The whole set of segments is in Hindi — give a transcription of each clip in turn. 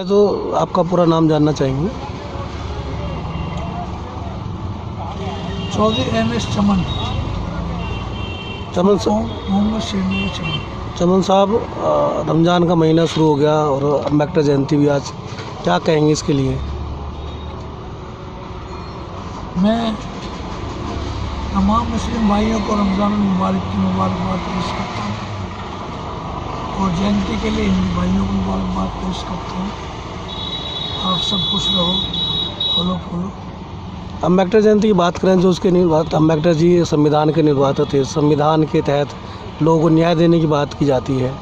पहले तो आपका पूरा नाम जानना चाहेंगे। चौधरी MS चमन, चमन मोहम्मद शेरनी चमन। चमन साहब, रमज़ान का महीना शुरू हो गया और अम्बेडकर जयंती भी आज, क्या कहेंगे इसके लिए? मैं तमाम मुस्लिम भाइयों को रमज़ान मुबारक की मुबारकबाद पेश करता हूँ और जयंती के लिए हिंदू भाइयों को मुबारकबाद पेश करता हूँ। आप सब खुश रहो, फलो फूलो। अम्बेडकर जयंती की बात करें, जो उसके निर्माता अम्बेडकर जी संविधान के निर्माता थे, संविधान के तहत लोगों को न्याय देने की बात की जाती है।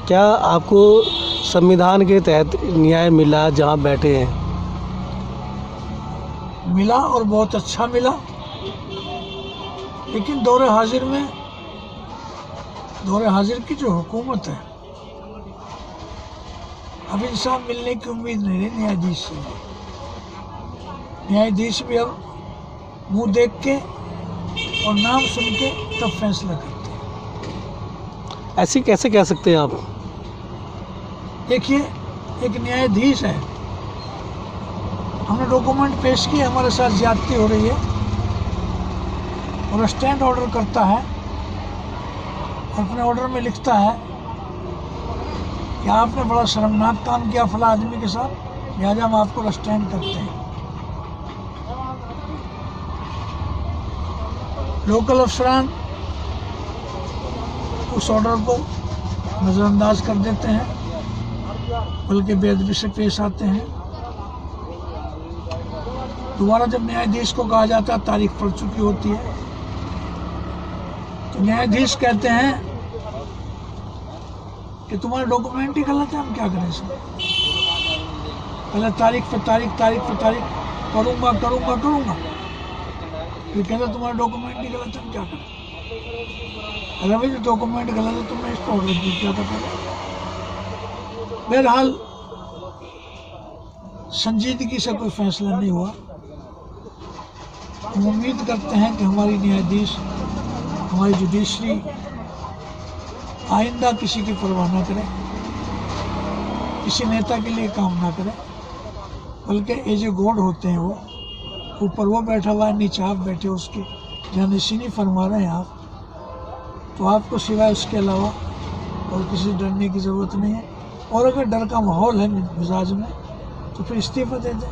क्या आपको संविधान के तहत न्याय मिला जहाँ बैठे हैं? मिला और बहुत अच्छा मिला, लेकिन दौरे हाजिर की जो हुकूमत है, अब इंसान मिलने की उम्मीद नहीं रही न्यायाधीश से। न्यायाधीश भी अब मुंह देख के और नाम सुन के तब फैसला करते हैं। ऐसे कैसे कह सकते हैं आप? देखिए, एक न्यायाधीश है, हमने डॉक्यूमेंट पेश किए, हमारे साथ ज्यादती हो रही है और स्टैंड ऑर्डर करता है और अपने ऑर्डर में लिखता है कि आपने बड़ा शर्मनाक काम किया फला आदमी के साथ, लिहाजा हम आपको स्टैंड करते हैं। लोकल अफसरान उस ऑर्डर को नज़रअंदाज कर देते हैं, बल्कि बेअदबी से पेश आते हैं। दोबारा जब न्यायाधीश को कहा जाता है, तारीख पड़ चुकी होती है, तो न्यायाधीश कहते हैं कि तुम्हारे डॉक्यूमेंट ही गलत है, हम क्या करें सर। पहले तारीख पे तारीख करूँगा, फिर कहते तुम्हारे डॉक्यूमेंट ही गलत है, हम क्या करें। अरे भाई, जो डॉक्यूमेंट गलत है तुमने इसको ऑर्डर किया था पहले। बहरहाल संजीदगी से कोई फैसला नहीं हुआ। हम उम्मीद करते हैं कि हमारी न्यायाधीश, हमारी जुडिशरी आइंदा किसी की परवाह न करे, किसी नेता के लिए काम ना करे, बल्कि ये जो गॉड होते हैं, वो ऊपर वो बैठा हुआ है, नीचे आप बैठे, उसके जानशीनी फरमा रहे हैं आप, तो आपको सिवाय उसके अलावा और किसी डरने की ज़रूरत नहीं है। और अगर डर का माहौल है मिजाज में, तो फिर इस्तीफा दे दें।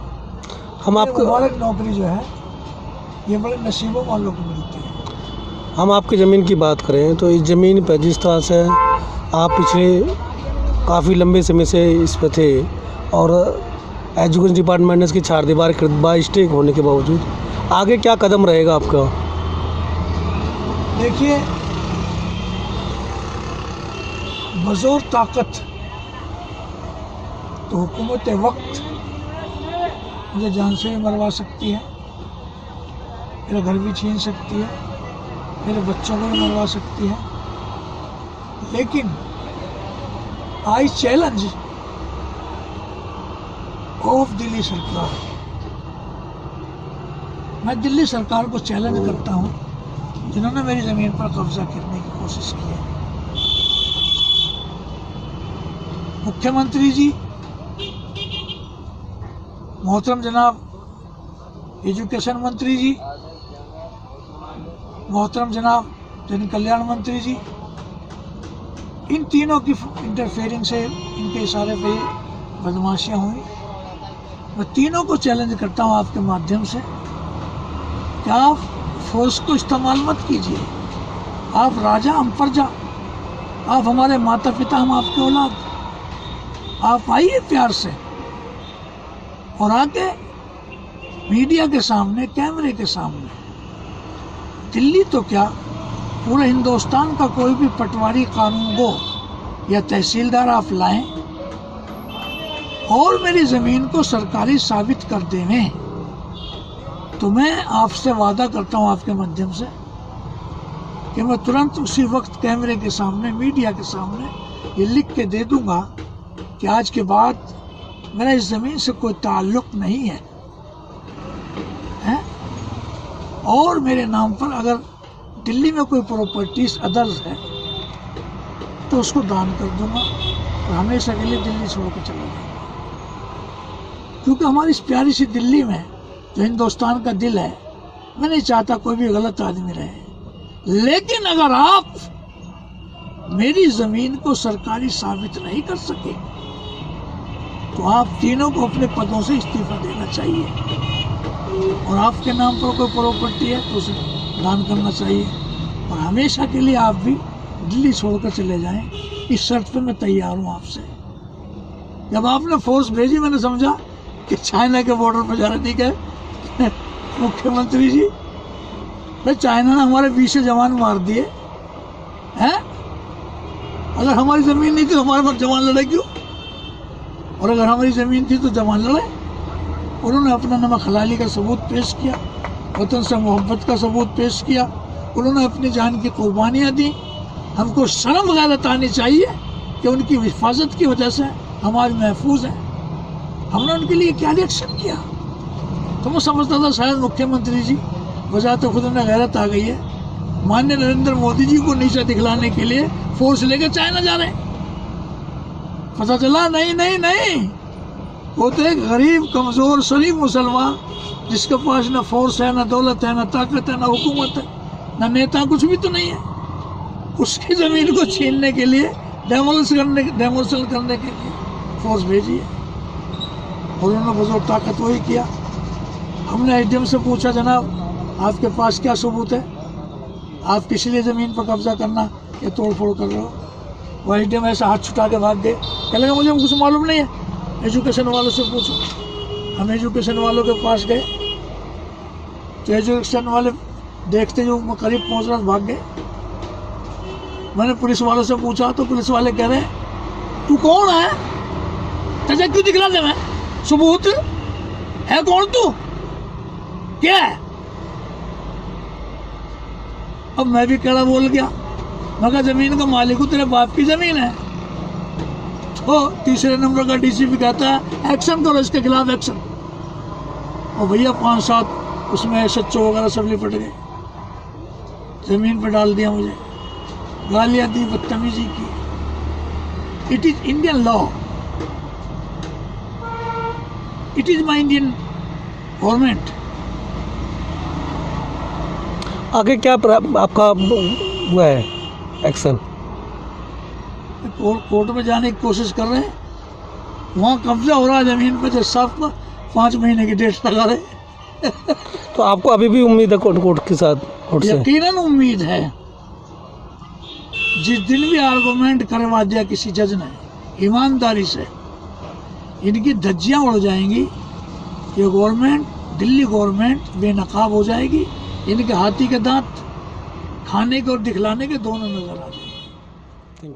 हम आपको मुबारक नौकरी जो है, ये बड़े नसीबों वालों को मिलती है। हम आपकी ज़मीन की बात करें तो इस ज़मीन पर जिस तरह से आप पिछले काफ़ी लंबे समय से इस पर थे और एजुकेशन डिपार्टमेंट ने इसकी चार दीवार कर बाई स्टेक होने के बावजूद, आगे क्या कदम रहेगा आपका? देखिए, बज़ोर ताकत तो हुकूमत वक्त मुझे जान से भी मरवा सकती है, मेरा घर भी छीन सकती है, मेरे बच्चों को भी मरवा सकती है, लेकिन आई चैलेंज ऑफ दिल्ली सरकार, मैं दिल्ली सरकार को चैलेंज करता हूं, जिन्होंने मेरी ज़मीन पर कब्जा करने की कोशिश की है। मुख्यमंत्री जी, मोहतरम जनाब एजुकेशन मंत्री जी, मोहतरम जनाब जन कल्याण मंत्री जी, इन तीनों की इंटरफेयरिंग से, इनके इशारे पे बदमाशियाँ हुई। मैं तीनों को चैलेंज करता हूँ आपके माध्यम से कि आप फोर्स को इस्तेमाल मत कीजिए। आप राजा, हम प्रजा, आप हमारे माता पिता, हम आपके औलाद। आप आइए प्यार से और आके मीडिया के सामने, कैमरे के सामने, दिल्ली तो क्या, पूरे हिंदुस्तान का कोई भी पटवारी, कानूनगो या तहसीलदार आप लाएं और मेरी ज़मीन को सरकारी साबित कर देवें, तो मैं आपसे वादा करता हूं आपके माध्यम से कि मैं तुरंत उसी वक्त कैमरे के सामने, मीडिया के सामने ये लिख के दे दूंगा कि आज के बाद मेरा इस ज़मीन से कोई ताल्लुक़ नहीं है, और मेरे नाम पर अगर दिल्ली में कोई प्रॉपर्टीज अदर्स है तो उसको दान कर दूंगा और हमेशा के लिए दिल्ली छोड़ कर चला जाऊंगा। क्योंकि हमारी इस प्यारी सी दिल्ली में जो हिंदुस्तान का दिल है, मैं नहीं चाहता कोई भी गलत आदमी रहे। लेकिन अगर आप मेरी जमीन को सरकारी साबित नहीं कर सके तो आप तीनों को अपने पदों से इस्तीफा देना चाहिए, और आपके नाम पर कोई प्रॉपर्टी है तो उसे दान करना चाहिए, और हमेशा के लिए आप भी दिल्ली छोड़कर चले जाएं। इस शर्त पे मैं तैयार हूँ आपसे। जब आपने फोर्स भेजी मैंने समझा कि चाइना के बॉर्डर पर जा रहे, ठीक है मुख्यमंत्री जी, भाई चाइना ने हमारे 20 जवान मार दिए हैं, अगर हमारी ज़मीन नहीं थी तो हमारे पास जवान लड़े क्यों? और अगर हमारी ज़मीन थी तो जवान लड़े। उन्होंने अपना नमक हलाली का सबूत पेश किया, वतन से मोहब्बत का सबूत पेश किया, उन्होंने अपनी जान की कुर्बानियाँ दी। हमको शर्म गैरत आनी चाहिए कि उनकी हिफाजत की वजह से हमारी महफूज है। हमने उनके लिए क्या रिएक्शन किया? तो मैं समझता था शायद मुख्यमंत्री जी वजह तो खुद उन्हें गैरत आ गई है, माननीय नरेंद्र मोदी जी को नीचा दिखलाने के लिए फोर्स लेकर चाइना जा रहे हैं। पता चला नहीं नहीं नहीं, वो तो एक गरीब कमज़ोर शरीफ मुसलमान जिसके पास ना फोर्स है, ना दौलत है, ना ताकत है, ना हुकूमत है, ना नेता, कुछ भी तो नहीं है। उसकी ज़मीन को छीनने के लिए, डेमोलिशन करने के लिए फोर्स भेजी है, और उन्होंने बजोर ताकत वही किया। हमने एसडीएम से पूछा, जनाब आपके पास क्या सबूत है, आप किस लिए ज़मीन पर कब्जा करना या तोड़ फोड़ कर रहे हो? वो एसडीएम ऐसा हाथ छुटा के भाग गए, कह लगा मुझे कुछ मालूम नहीं है, एजुकेशन वालों से पूछो। हम एजुकेशन वालों के पास गए तो एजुकेशन वाले देखते जो करीब पहुँच रहा भाग गए। मैंने पुलिस वालों से पूछा तो पुलिस वाले कह रहे हैं तू कौन है, तुझे क्यों दिखला दे, मैं सबूत है, कौन तू, क्या है? अब मैं भी कड़ा बोल गया, मगर जमीन का मालिक हूँ, तेरे बाप की जमीन है। तो तीसरे नंबर का डीसीपी कहता है एक्शन करो, इसके खिलाफ एक्शन। और भैया 5-7 उसमें SHO वगैरह सब लिपट गए, जमीन पर डाल दिया, मुझे गालियाँ दी, बदतमीजी की। It is Indian law, it is my Indian government. आगे क्या आपका हुआ है एक्शन? कोर्ट में जाने की कोशिश कर रहे हैं, वहाँ कब्जा हो रहा है ज़मीन पर, जज साहब को 5 महीने की डेट लगा रहे। तो आपको अभी भी उम्मीद है कोर्ट के साथ? कोर्ट से यकीनन उम्मीद है। जिस दिन भी आर्गूमेंट करवा दिया किसी जज ने ईमानदारी से, इनकी धज्जियाँ उड़ जाएंगी। ये गवर्नमेंट, दिल्ली गवर्नमेंट बेनकाब हो जाएगी, इनके हाथी के दांत खाने के और दिखलाने के दोनों नजर आ जाएंगे। Thank you.